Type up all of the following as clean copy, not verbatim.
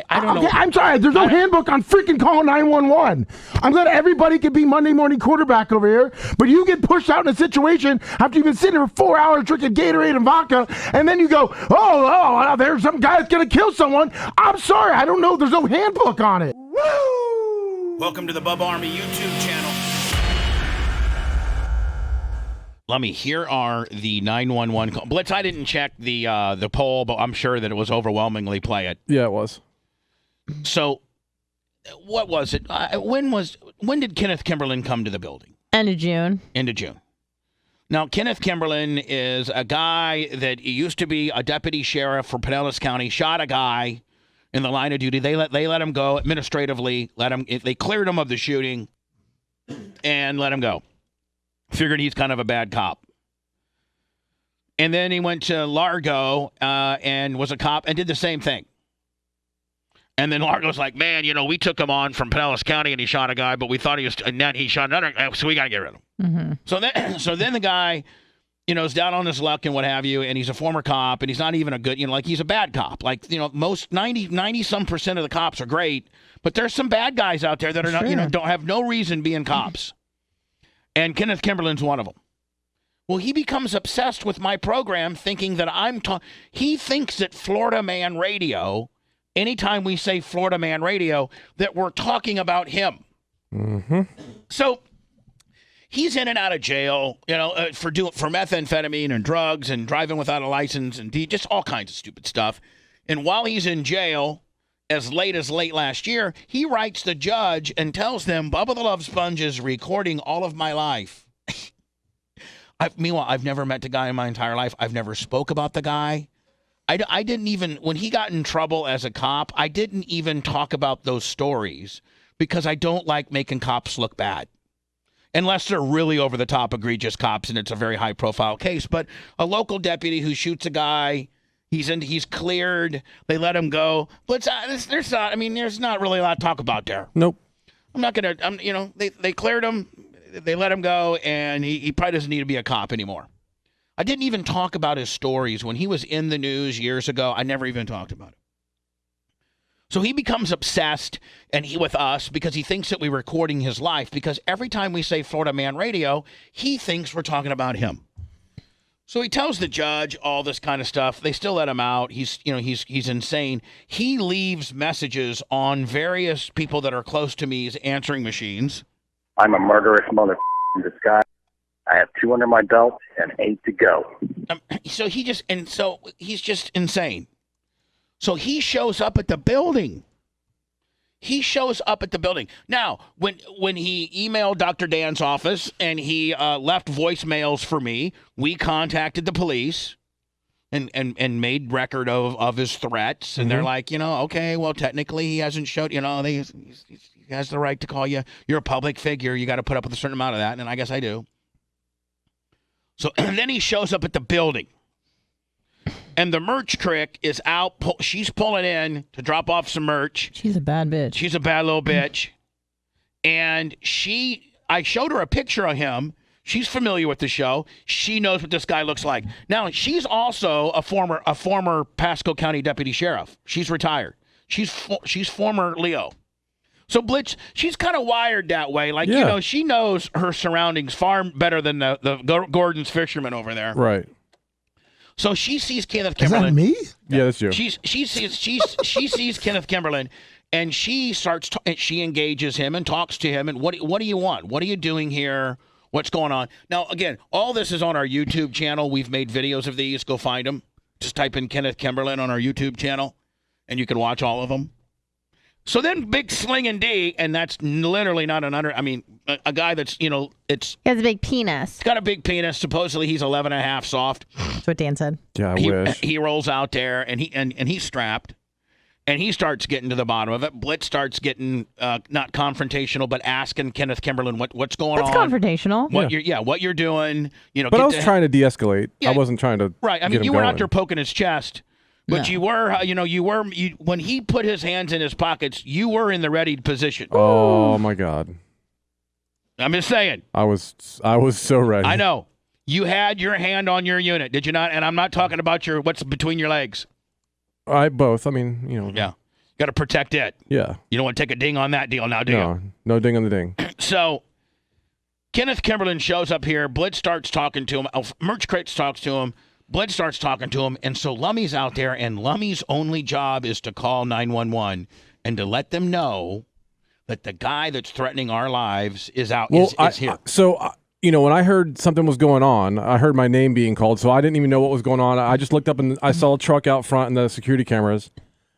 I don't know. I'm sorry. There's no handbook on freaking calling 911. I'm glad everybody can be Monday morning quarterback over here, but you get pushed out in a situation after you've been sitting here for 4 hours drinking Gatorade and vodka, and then you go, oh, there's some guy that's going to kill someone. I'm sorry. I don't know. There's no handbook on it. Woo! Welcome to the Bubba Army YouTube channel. Lummy, here are the 911 calls. Blitz, I didn't check the poll, but I'm sure that it was overwhelmingly play it. Yeah, it was. So, what was it? When did Kenneth Kimberlin come to the building? End of June. End of June. Now, Kenneth Kimberlin is a guy that used to be a deputy sheriff for Pinellas County, shot a guy in the line of duty. They let him go administratively. They cleared him of the shooting and let him go. Figured he's kind of a bad cop. And then he went to Largo and was a cop and did the same thing. And then Largo's like, man, we took him on from Pinellas County and he shot a guy, but we thought and then he shot another, so we got to get rid of him. Mm-hmm. So then the guy, is down on his luck and what have you, and he's a former cop, and he's not even a good, he's a bad cop. Like, most 90-some% of the cops are great, but there's some bad guys out there that are not, don't have no reason being cops. And Kenneth Kimberlin's one of them. Well, he becomes obsessed with my program, thinking that he thinks that Florida Man Radio, anytime we say Florida Man Radio, that we're talking about him. Mm-hmm. So he's in and out of jail, for methamphetamine and drugs and driving without a license and just all kinds of stupid stuff. And while he's in jail, as late last year, he writes the judge and tells them, Bubba the Love Sponge is recording all of my life. Meanwhile, I've never met the guy in my entire life. I've never spoke about the guy. I didn't even, when he got in trouble as a cop, I didn't even talk about those stories because I don't like making cops look bad. Unless they're really over-the-top egregious cops and it's a very high-profile case. But a local deputy who shoots a guy, he's cleared, they let him go. But there's not really a lot to talk about there. Nope. I'm not going to, they cleared him, they let him go, and he probably doesn't need to be a cop anymore. I didn't even talk about his stories. When he was in the news years ago, I never even talked about it. So he becomes obsessed with us because he thinks that we're recording his life, because every time we say Florida Man Radio, he thinks we're talking about him. So he tells the judge all this kind of stuff. They still let him out. He's insane. He leaves messages on various people that are close to me's answering machines. I'm a murderous mother in disguise. I have 2 under my belt and 8 to go. So he's just insane. So he shows up at the building. Now, when he emailed Dr. Dan's office and he left voicemails for me, we contacted the police and made record of his threats. And they're like, okay, well, technically he hasn't showed, he has the right to call you. You're a public figure. You got to put up with a certain amount of that. And I guess I do. So and then he shows up at the building. And the merch crick is out. She's pulling in to drop off some merch. She's a bad bitch. She's a bad little bitch. And I showed her a picture of him. She's familiar with the show. She knows what this guy looks like. Now, she's also a former Pasco County deputy sheriff. She's retired. She's former Leo. So Blitz, she's kind of wired that way. Like, she knows her surroundings far better than the Gordon's fisherman over there. Right. So she sees Kenneth Kimberlin. Is that me? Yeah, that's you. She sees Kenneth Kimberlin, and she she engages him and talks to him. And what do you want? What are you doing here? What's going on? Now, again, all this is on our YouTube channel. We've made videos of these. Go find them. Just type in Kenneth Kimberlin on our YouTube channel, and you can watch all of them. So then Big Slingin' D, and that's literally not a guy that's, He has a big penis. He's got a big penis. Supposedly he's 11 and a half soft. That's what Dan said. Yeah, I wish. He rolls out there, and he's strapped, and he starts getting to the bottom of it. Blitz starts getting, not confrontational, but asking Kenneth Kimberlin what's going on. That's confrontational. What you're doing. But I was trying to de-escalate. Yeah, I wasn't trying to Right. I mean, you were out there poking his chest. But you were, when he put his hands in his pockets, you were in the ready position. Oh, my God. I'm just saying. I was so ready. I know. You had your hand on your unit, did you not? And I'm not talking about what's between your legs. Both. I mean, Yeah. Got to protect it. Yeah. You don't want to take a ding on that deal now, do you? No. No ding on the ding. So Kenneth Kimberlin shows up here. Blitz starts talking to him. Merch Crates talks to him. Blitz starts talking to him. And so Lummy's out there, and Lummy's only job is to call 911 and to let them know that the guy that's threatening our lives is out. Well, is here. When I heard something was going on, I heard my name being called, so I didn't even know what was going on. I just looked up and I saw a truck out front in the security cameras,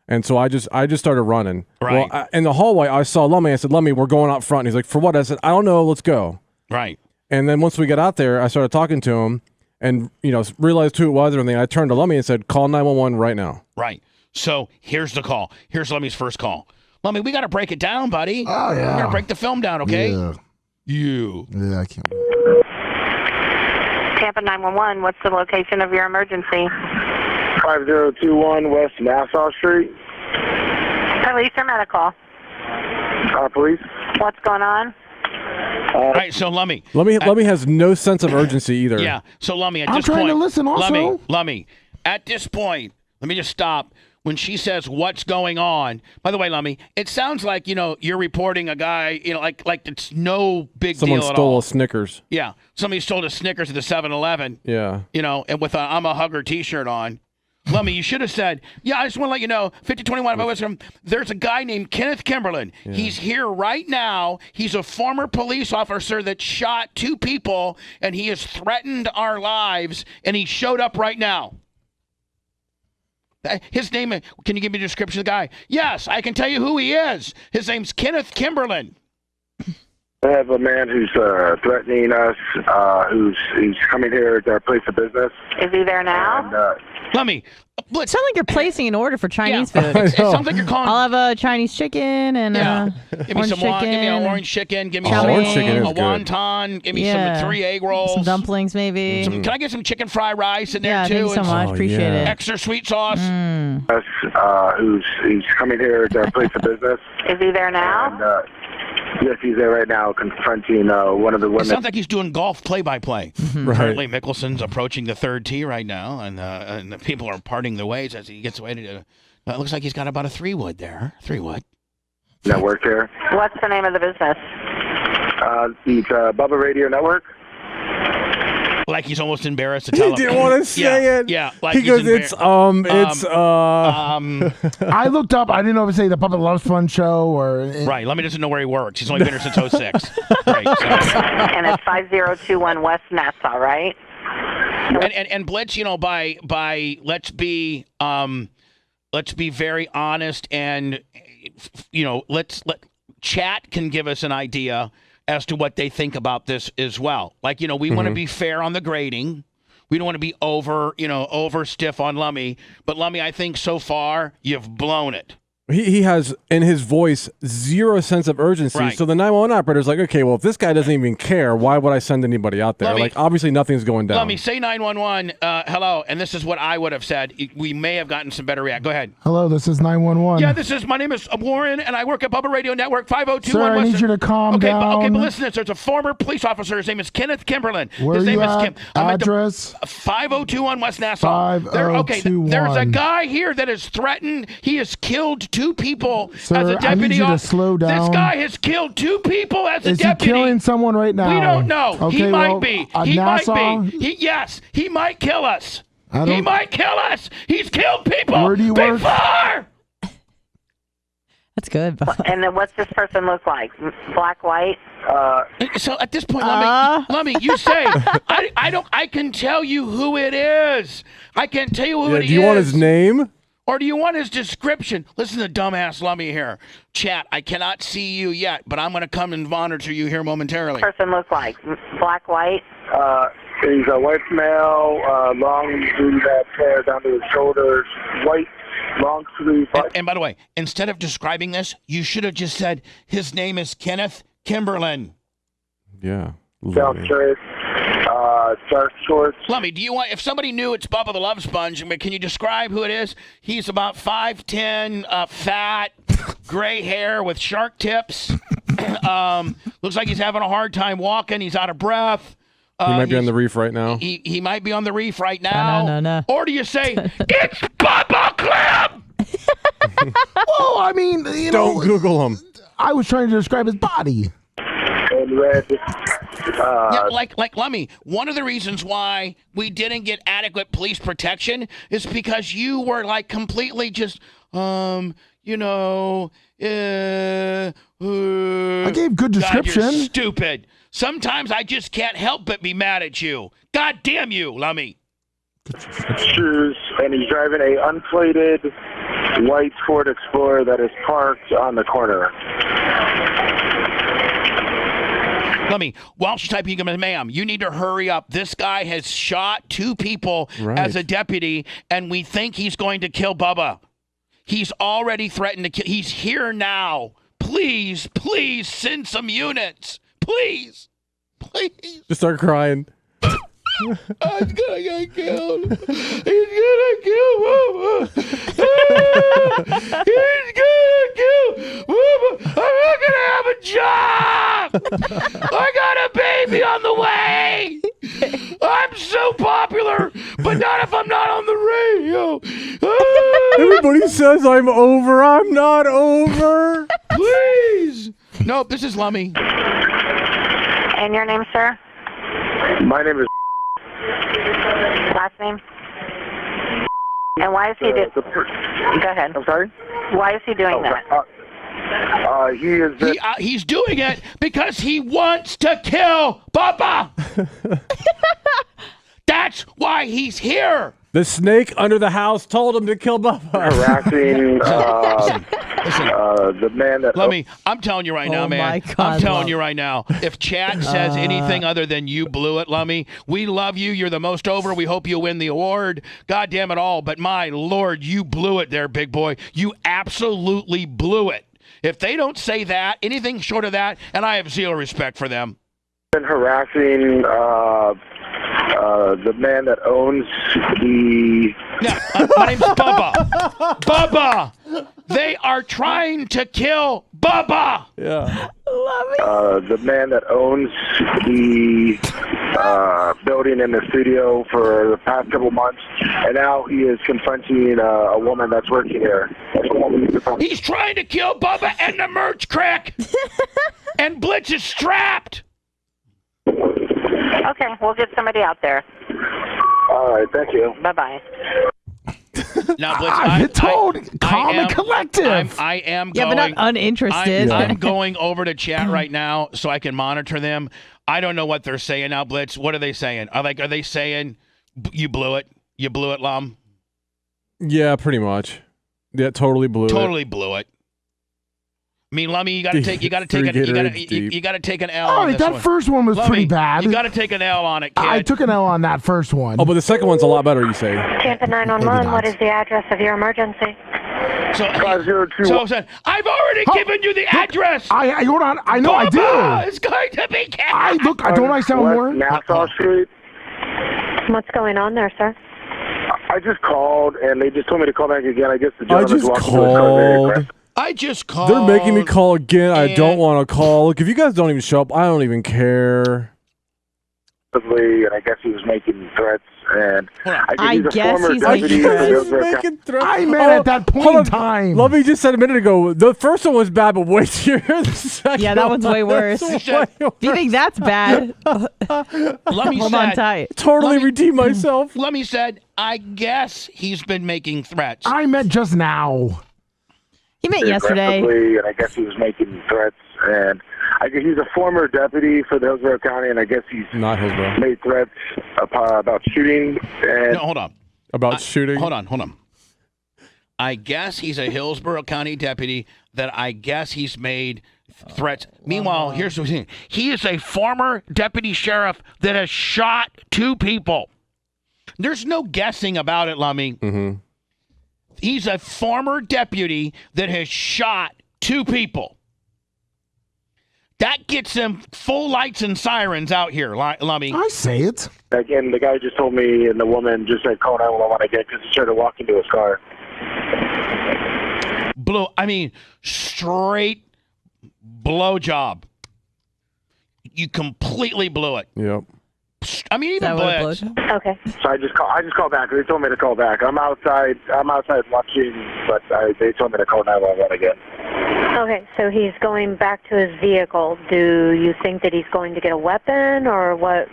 and so I just started running. Right. Well, in the hallway, I saw Lummy. I said, "Lummy, we're going out front." And he's like, "For what?" I said, "I don't know. Let's go." Right. And then once we got out there, I started talking to him, and realized who it was and everything. I turned to Lummy and said, "Call 911 right now." Right. So here's the call. Here's Lummy's first call. Lummy, we got to break it down, buddy. Oh, yeah. We got to break the film down, okay? Yeah. Yeah, I can't. Tampa 911, what's the location of your emergency? 5021 West Nassau Street. Police or medical? Police. What's going on? All right, so Lummy. Lummy has no sense of urgency either. Yeah. So Lummy, at I'm this trying point, to listen also. Lummy, at this point, let me just stop. When she says what's going on, by the way, Lummy, it sounds like, you're reporting a guy, like it's no big Someone deal at stole all. a Snickers. Yeah. Somebody stole a Snickers at the 7-Eleven. Yeah. And with a I'm a Hugger t-shirt on. Lummy, you should have said, I just want to let you know, 5021, if I was from, there's a guy named Kenneth Kimberlin. Yeah. He's here right now. He's a former police officer that shot 2 people, and he has threatened our lives, and he showed up right now. His name, can you give me a description of the guy? Yes, I can tell you who he is. His name's Kenneth Kimberlin. I have a man who's threatening us, who's coming here at our place of business. Is he there now? And, Lummy, It sounds like you're placing an order for Chinese food. It sounds like you're calling. I'll have a Chinese chicken and give me orange some chicken. give me an orange chicken. Give me Chow some orange chicken is a good. wonton. Give me some 3 egg rolls. Some dumplings, maybe. Can I get some chicken fried rice in there Yeah, too? thank you so And much. Oh, Appreciate yeah. it. extra sweet sauce. us, who's coming here at our place of business. Is he there now? And, yes, he's there right now confronting one of the It women. sounds like he's doing golf play-by-play. Right. Currently, Mickelson's approaching the 3rd tee right now, and the people are parting the ways as he gets away to. It looks like he's got about a 3-wood there. 3-wood. Network here. What's the name of the business? It's Bubba Radio Network. Like he's almost embarrassed to tell He him. didn't want to say it. Yeah, like he he's goes, I looked up. I didn't know if it say the Puppet Loves Fun show or. Right. Lummy doesn't know where he works. He's only been here since 06. Right. So. And it's 5021 West Nassau, right? And Blitz, by let's be very honest, and let chat can give us an idea as to what they think about this as well. Like, we want to be fair on the grading. We don't want to be over stiff on Lummy. But Lummy, I think so far you've blown it. He has, in his voice, zero sense of urgency. Right. So the 911 operator's like, okay, well, if this guy doesn't even care, why would I send anybody out there? Lummy, obviously nothing's going down. Lummy, say 911, hello, and this is what I would have said. We may have gotten some better react. Go ahead. Hello, this is 911. Yeah, my name is Warren, and I work at Bubba Radio Network 5021. Sir, I need you to calm down. Okay, but listen to this. There's a former police officer. His name is Kenneth Kimberlin. Where His are name you is at? Kim. I'm Address? At 5021 West Nassau. 5021. There's a guy here that is threatened. He has killed 2 people Sir, as a deputy. I need you to slow down. This guy has killed 2 people as a Is deputy. he killing someone right now? We don't know. Okay, He might well, be. at He Nassau? might be. Yes, he might kill us. I He don't- might kill us. He's killed people Where do you work? before. That's good. And then what's this person look like? Black, white? So at this point, Lummy, you say I can tell you who it is. I can tell you who it is. do you want his name? Or do you want his description? Listen to dumbass Lummy here. Chat, I cannot see you yet, but I'm going to come and monitor you here momentarily. Person look like? Black, white? He's a white male, long sleeve hair down to his shoulders, white, long sleeve. And by the way, instead of describing this, you should have just said his name is Kenneth Kimberlin. Yeah. Down shirt, dark shorts. Lummy, do you want, if somebody knew it's Bubba the Love Sponge, can you describe who it is? He's about 5'10", fat, gray hair with shark tips. Looks like he's having a hard time walking. He's out of breath. He might be on the reef right now. He might be on the reef right now. No. Or do you say, it's Bubba Clem? Well, I mean, Don't Google him. I was trying to describe his body. And red. Yeah, like Lummy, one of the reasons why we didn't get adequate police protection is because you were like completely just, I I gave good description. God, you're stupid. Sometimes I just can't help but be mad at you. God damn you, Lummy. Shoes, and he's driving a unplated white Ford Explorer that is parked on the corner. Lummy, while she's typing him, ma'am, you need to hurry up. This guy has shot 2 people Right. as a deputy, and we think he's going to kill Bubba. He's already threatened to kill. He's here now. Please, please send some units. Please. Please. Just start crying. I'm gonna get killed. He's gonna kill Bubba. He's gonna kill Bubba. I'm not gonna have a job. I got a baby on the way. I'm so popular, but not if I'm not on the radio. Everybody says I'm over. I'm not over. Please. Nope, this is Lummy. And your name, sir? My name is Last name? And why is he doing? Go ahead. I'm sorry? Why is he doing that? He is He's doing it because he wants to kill Bubba. That's why he's here. The snake under the house told him to kill Bubba. harassing the man that... Lummy, I'm telling you right now, Oh man. my God, I'm telling Lummy. you right now. If chat says anything other than you blew it, Lummy, we love you. You're the most over. We hope you win the award. God damn it all. But my Lord, you blew it there, big boy. You absolutely blew it. If they don't say that, anything short of that, and I have zero respect for them. been harassing the man that owns the... Yeah, my name's Bubba. Bubba! They are trying to kill Bubba! Yeah. the man that owns the building in the studio for the past couple months, and now he is confronting a woman that's working here. He's trying to kill Bubba and the merch crack! And Blitz is strapped! Okay, we'll get somebody out there. All right, thank you. Bye-bye. Now, Blitz, I've been told, calm and collective. I am Yeah, going... but not uninterested. I'm going over to chat right now so I can monitor them. I don't know what they're saying now, Blitz. What are they saying? Are they saying you blew it? You blew it, Lum? Yeah, pretty much. Yeah, totally blew it. Totally blew it. I mean, Lummy, you got to take an L All on right, this that one. first one was Lummy, pretty bad. You got to take an L on it, kid. I took an L on that first one. Oh, but the second one's a lot better, you say. Tampa 911, what is the address of your emergency? So, 502. so I've already given you the address. I hold on. I know I Bubba do. is going to be killed. Don't I sound West more? Nassau Street. What's going on there, sir? I just called, and they just told me to call back again. I guess the I gentleman's just walking to his car very called. aggressive. I just called. They're making me call again. I don't and- want to call. Look, if you guys don't even show up, I don't even care. And I guess he was making threats, and I he's a guess former he's deputy. making in the threats. Hillsborough County- Making threats. I meant at that point hold in on. time. Lovey just said a minute ago, the first one was bad, but wait till you hear the second Yeah, that one's way one. worse. That's She said- way If you think that's bad, Lummy hold on said, tight. Totally Lummy- redeem myself. Lummy said, I guess he's been making threats. I meant just now. He meant yesterday. aggressively, and I guess he was making threats, and I guess he's a former deputy for the Hillsborough County, and I guess he's Not Hillsborough. made threats about shooting. And No, hold on. About shooting. Hold on. I guess he's a Hillsborough County deputy that I guess he's made threats. Meanwhile, here's the thing. He is a former deputy sheriff that has shot 2 people. There's no guessing about it, Lummy. Mm-hmm. He's a former deputy that has shot 2 people. That gets him full lights and sirens out here, Lummy. I say it. again, the guy just told me, and the woman just said, call 911 again, because he tried to walk into his car. Straight blow job. You completely blew it. Yep. I mean, even That would Blitz. blow. Okay. So I just called back. They told me to call back. I'm outside watching, but they told me to call 911 again. Okay, so he's going back to his vehicle. Do you think that he's going to get a weapon, or what?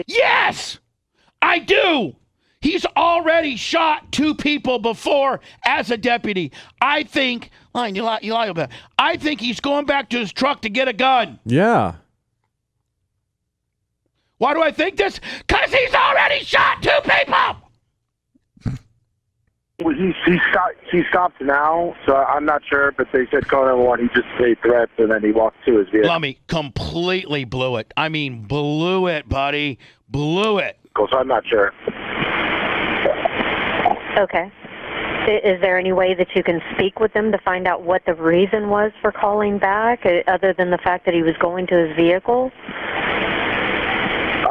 Yes, I do. He's already shot 2 people before as a deputy. I think, you lie about that. I think he's going back to his truck to get a gun. Yeah. Why do I think this? Because he's already shot 2 people. Well, he stopped now, so I'm not sure, but they said call 911. He just made threats, and then he walked to his vehicle. Lummy completely blew it. I mean, blew it, buddy. Blew it. So I'm not sure. Okay. Is there any way that you can speak with him to find out what the reason was for calling back, other than the fact that he was going to his vehicle?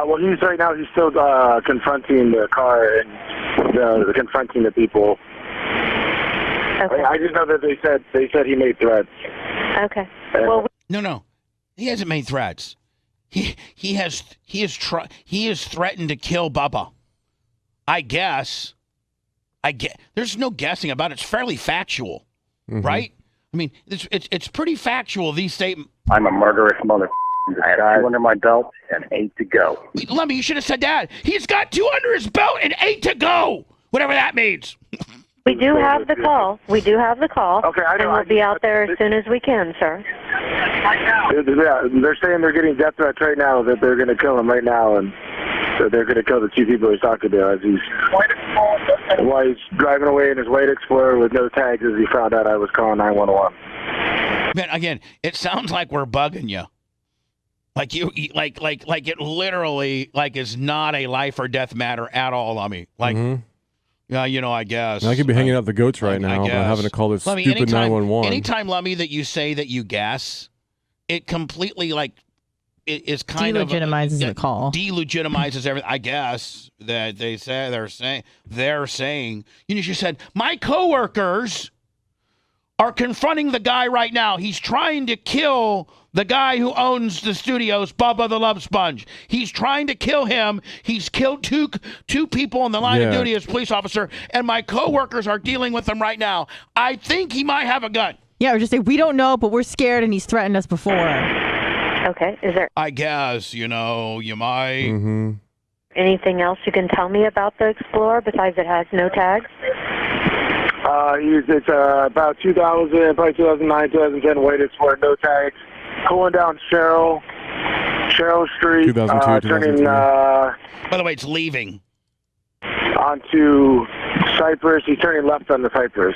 Well, he's still confronting the car and confronting the people. Okay. I just know that they said he made threats. Okay. Well, No. He hasn't made threats. He has threatened to kill Bubba. I guess. There's no guessing about it. It's fairly factual, right? I mean, it's pretty factual. These statements. I'm a murderous mother. I have 2 under my belt and 8 to go. Lummy, you should have said that. He's got 2 under his belt and 8 to go. Whatever that means. we do have the call. Okay, I know. And we'll be out there as soon as we can, sir. Yeah, they're saying they're getting death threats right now, that they're going to kill him right now, and that they're going to kill the 2 people he's talking to as while he's driving away in his white Explorer with no tags, as he found out I was calling 911. Man, again, it sounds like we're bugging you. Like like it literally is not a life or death matter at all, Lummy. Like, yeah, I guess. I could be hanging out the goats right now, but having to call this Lummy, stupid 911. Anytime, Lummy, that you say that you guess, it completely it is kind Delegitimizes the call. Delegitimizes everything. I guess that they're saying. You said my coworkers are confronting the guy right now. He's trying to kill the guy who owns the studios, Bubba the Love Sponge. He's trying to kill him. He's killed two people in the line of duty as police officer, and my coworkers are dealing with him right now. I think he might have a gun. Yeah, or just say, we don't know, but we're scared, and he's threatened us before. Okay. Is there I guess, you might. anything else you can tell me about the Explorer besides it has no tags? It's about probably 2009, 2010 white Explorer, no tags. Pulling down Cheryl Street, 2002, turning 2003. By the way, it's leaving. Onto Cypress. He's turning left on the Cypress.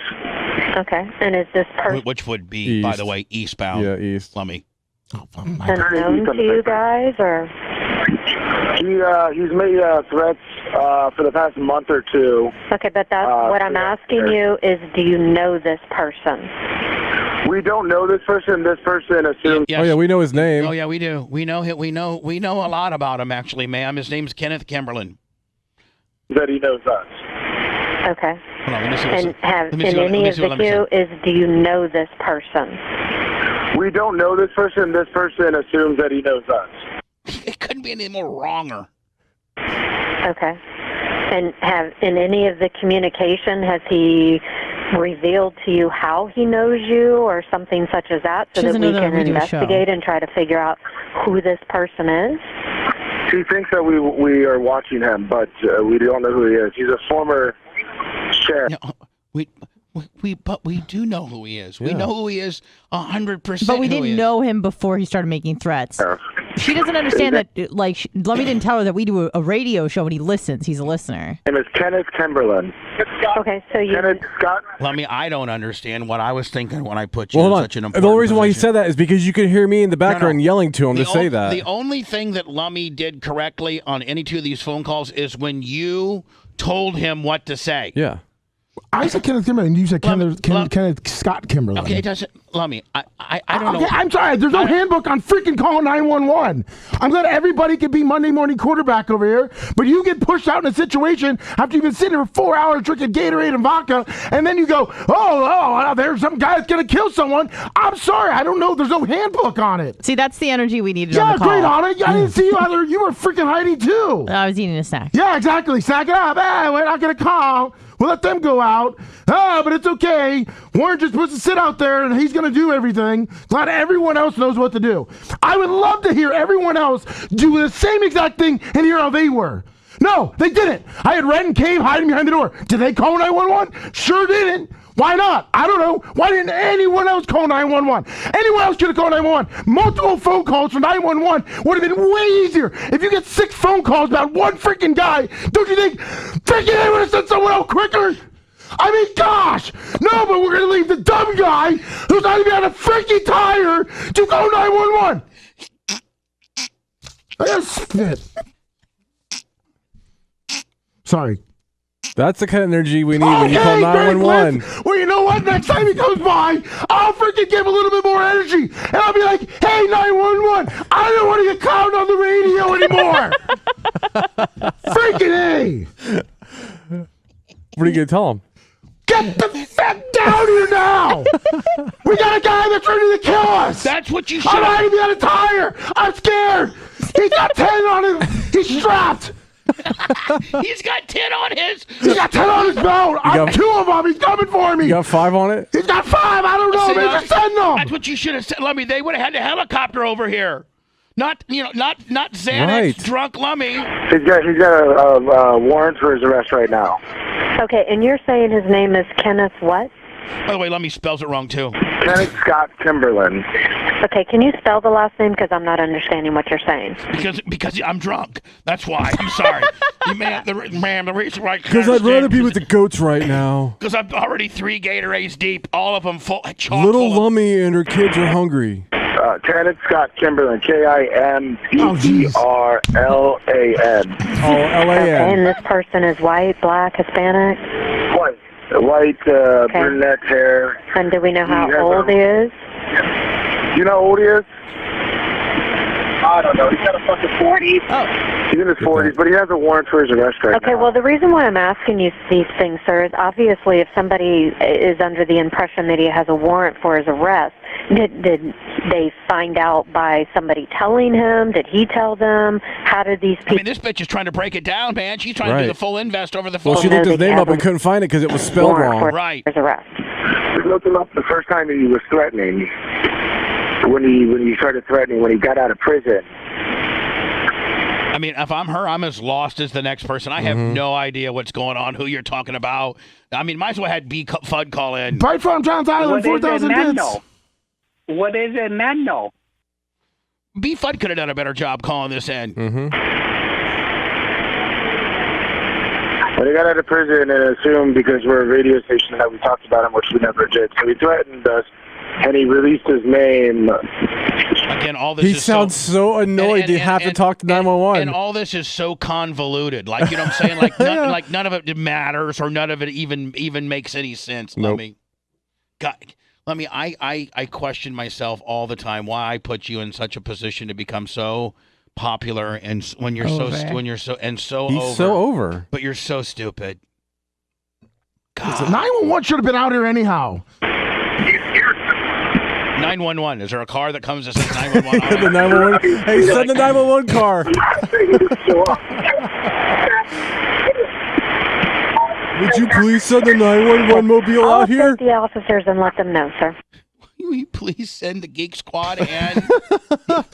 Okay. And is this person Which would be, by the way, eastbound. Yeah, east. Lummy. known to you guys, or? He's made threats for the past month or 2. Okay, but that's what I'm asking you is, do you know this person? We don't know this person. This person assumes. Yes. Oh yeah, we know his name. Oh yeah, we do. We know him. We know a lot about him, actually, ma'am. His name's Kenneth Kimberlin. That he knows us. Okay. Hold on, let me see And have let me in see what- let any me of see the what Lummy queue is, do you know this person? We don't know this person. This person assumes that he knows us. It couldn't be any more wronger. Okay. And have in any of the communication, has he revealed to you how he knows you or something such as that, so She that doesn't we know that can we do a show. investigate and try to figure out who this person is? He thinks that we are watching him, but we don't know who he is. He's a former sheriff. No, but we do know who he is. We Yeah. know who he is 100%. But we who he didn't is. know him before he started making threats. She doesn't understand that, Lummy didn't tell her that we do a radio show when he listens. He's a listener. His name is Kenneth Kimberlin. Okay, so you Kenneth Scott. Lummy, I don't understand what I was thinking when I put you Well, in hold on. such an The important only reason why he position. said that is because you could hear me in the background yelling to him to say that. The only thing that Lummy did correctly on any 2 of these phone calls is when you told him what to say. Yeah. I said Kenneth Kimberlin, and you said Kenneth Scott Kimberlin. Okay, it doesn't. Lummy, I don't know. Okay, I'm sorry. There's no handbook on freaking calling 911. I'm glad everybody can be Monday morning quarterback over here, but you get pushed out in a situation after you've been sitting here for 4 hours drinking Gatorade and vodka, and then you go, oh, there's some guy that's going to kill someone. I'm sorry. I don't know. There's no handbook on it. See, that's the energy we needed on Yeah, the call. great, Anna. I didn't see you either. You were freaking hiding too. I was eating a snack. Yeah, exactly. Sack it up. We're not going to call. We'll let them go out. But it's okay. Warren just supposed to sit out there and he's going to do everything. Glad everyone else knows what to do. I would love to hear everyone else do the same exact thing and hear how they were. No, they didn't. I had Red and Cave hiding behind the door. Did they call 911? Sure didn't. Why not? I don't know. Why didn't anyone else call 911? Anyone else could have called 911. Multiple phone calls for 911 would have been way easier. If you get 6 phone calls about one freaking guy, don't you think freaking they would have sent someone out quicker? I mean, gosh. No, but we're going to leave the dumb guy who's not even on a freaking tire to call 911. I gotta spit. Sorry. That's the kind of energy we need when you call 911. Well, you know what? Next time he comes by, I'll freaking give him a little bit more energy. And I'll be like, hey, 911, I don't want to get clowned on the radio anymore. Freaking A. What are you going to tell him? Get the fuck down here now. We got a guy that's ready to kill us. That's what you should I'm have. hiding behind a tire. I'm scared. He's got 10 on him. He's strapped. He's got 10 on his. He's got 10 on his belt. I'm 2 of them. He's coming for me. You got 5 on it? He's got 5. I don't know. Maybe just send them. That's what you should have said, Lummy. They would have had a helicopter over here. Not Xanax, Right. drunk Lummy. He's got a warrant for his arrest right now. Okay, and you're saying his name is Kenneth what? By the way, Lummy spells it wrong, too. Kenneth Scott Kimberlin. Okay, can you spell the last name? Because I'm not understanding what you're saying. Because I'm drunk. That's why. I'm sorry. The reason why. Because I'd rather be with the goats right now. Because I'm already 3 Gatorades deep, all of them full. Chock Little full of- Lummy and her kids are hungry. Kenneth Scott Kimberlin. KIMBERLAN. Oh, L-A-N. And this person is white, black, Hispanic? White, brunette hair. And do we know how He has old he is? Do you know how old he is? I don't know. He's got a fucking 40s. Oh. He's in his 40s, but he has a warrant for his arrest right now. Okay, well, the reason why I'm asking you these things, sir, is obviously if somebody is under the impression that he has a warrant for his arrest, did they find out by somebody telling him? Did he tell them? How did these people... I mean, this bitch is trying to break it down, man. She's trying to do the full invest over the phone. Well, she looked his name up and couldn't find it because it was spelled wrong. Right. His arrest. We looked him up the first time he was threatening. When he started threatening, when he got out of prison. I mean, if I'm her, I'm as lost as the next person. I have no idea what's going on, who you're talking about. I mean, might as well had Fudd call in. Right from John's Island, 4,000 bits. What is it, Nando? B. Fudd could have done a better job calling this in. When he got out of prison and assumed because we're a radio station that we talked about him, which we never did. So he threatened us, and he released his name. Again, all this He is sounds so annoyed to have to talk to 911. And all this is so convoluted. Like, you know what I'm saying? Like, none of it matters or none of it even makes any sense. Nope. Let me, I question myself all the time why I put you in such a position to become so popular and when you're so He's over. so over. But you're so stupid. God. 911 should have been out here anyhow. 911. Is there a car that comes that says 911? The 911. Hey, send the 911 car. Would you please send the 911 mobile I'll out here? take the officers and let them know, sir. Will you please send the Geek Squad and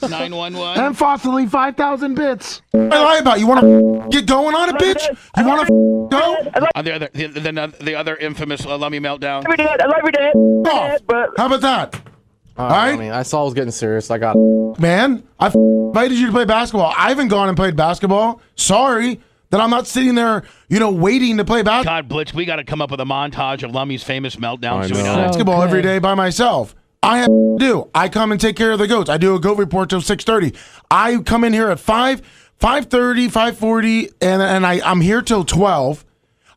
911? And Fossilly 5,000 bits. What lie about? You want to get going on it, bitch? You want to go? The other infamous Lummy Meltdown. How about that? All right. I mean, I saw it was getting serious. I got Man, I invited you to play basketball. I haven't gone and played basketball. Sorry that I'm not sitting there, waiting to play basketball. God, Blitz, we got to come up with a montage of Lummy's famous meltdown. I So we know. know. Basketball every day by myself. I have to do. I come and take care of the goats. I do a goat report till 6:30. I come in here at 5:30, 5:40, and I'm here till 12.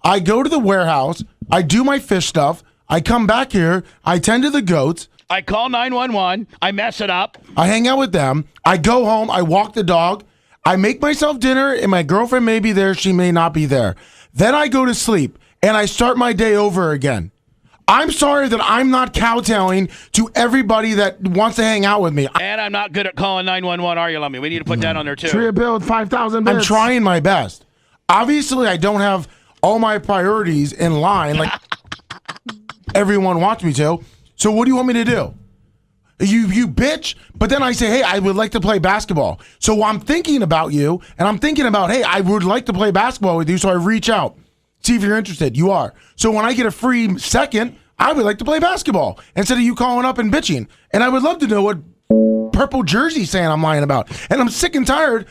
I go to the warehouse. I do my fish stuff. I come back here. I tend to the goats. I call 911. I mess it up. I hang out with them. I go home. I walk the dog. I make myself dinner, and my girlfriend may be there. She may not be there. Then I go to sleep, and I start my day over again. I'm sorry that I'm not kowtowing to everybody that wants to hang out with me. And I'm not good at calling 911, are you, Lummy? We need to put that on there, too. Tree a bill with 5,000 bits. I'm trying my best. Obviously, I don't have all my priorities in line like everyone wants me to. So what do you want me to do? You bitch, but then I say, hey, I would like to play basketball. So I'm thinking about you, and I'm thinking about, hey, I would like to play basketball with you, so I reach out. See if you're interested. You are. So when I get a free second, I would like to play basketball instead of you calling up and bitching. And I would love to know what purple jersey saying I'm lying about. And I'm sick and tired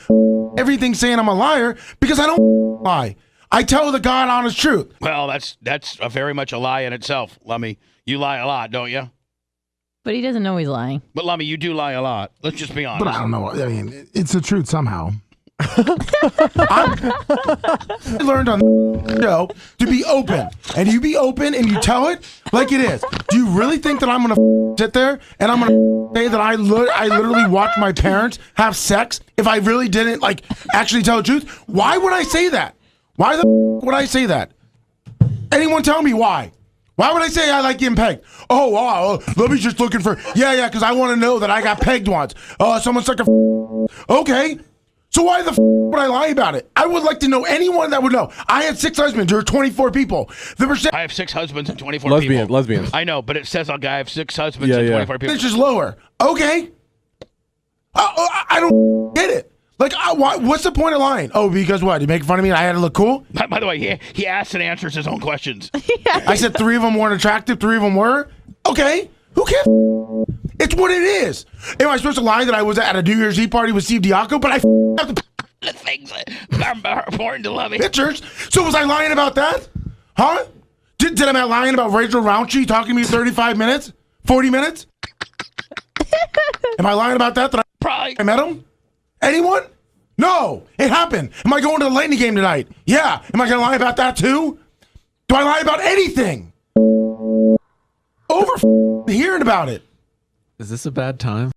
everything saying I'm a liar because I don't lie. I tell the God honest truth. Well, that's a very much a lie in itself, Lummy. You lie a lot, don't you? But he doesn't know he's lying. But Lummy, you do lie a lot. Let's just be honest. But I don't know. I mean, it's the truth somehow. I learned on the show to be open, and you be open and you tell it like it is. Do you really think that I'm gonna sit there and I'm gonna say that I literally watched my parents have sex if I really didn't like actually tell the truth? Why would I say that? Why the would I say that? Anyone tell me why? Why would I say I like getting pegged? Oh, wow, Lummy's just looking for yeah, because I want to know that I got pegged once. Someone stuck a okay. So why the would I lie about it? I would like to know anyone that would know. I had 6 husbands. There were 24 people. I have 6 husbands and 24 people. Lesbians. I know, but it says on guy I have 6 husbands and 24 people. It's just lower. Okay. I don't get it. Like, what's the point of lying? Oh, because what? You make fun of me and I had to look cool? By the way, he asks and answers his own questions. I said 3 of them weren't attractive. 3 of them were. Okay. Who cares? It's what it is. Am I supposed to lie that I was at a New Year's Eve party with Steve Diaco, but I have the things that are important to Lummy. Pictures. So was I lying about that? Huh? Did I lying about Rachel Roundtree talking to me 35 minutes? 40 minutes? Am I lying about that? Probably. I met him? Anyone? No. It happened. Am I going to the Lightning game tonight? Yeah. Am I going to lie about that too? Do I lie about anything? Over hearing about it. Is this a bad time?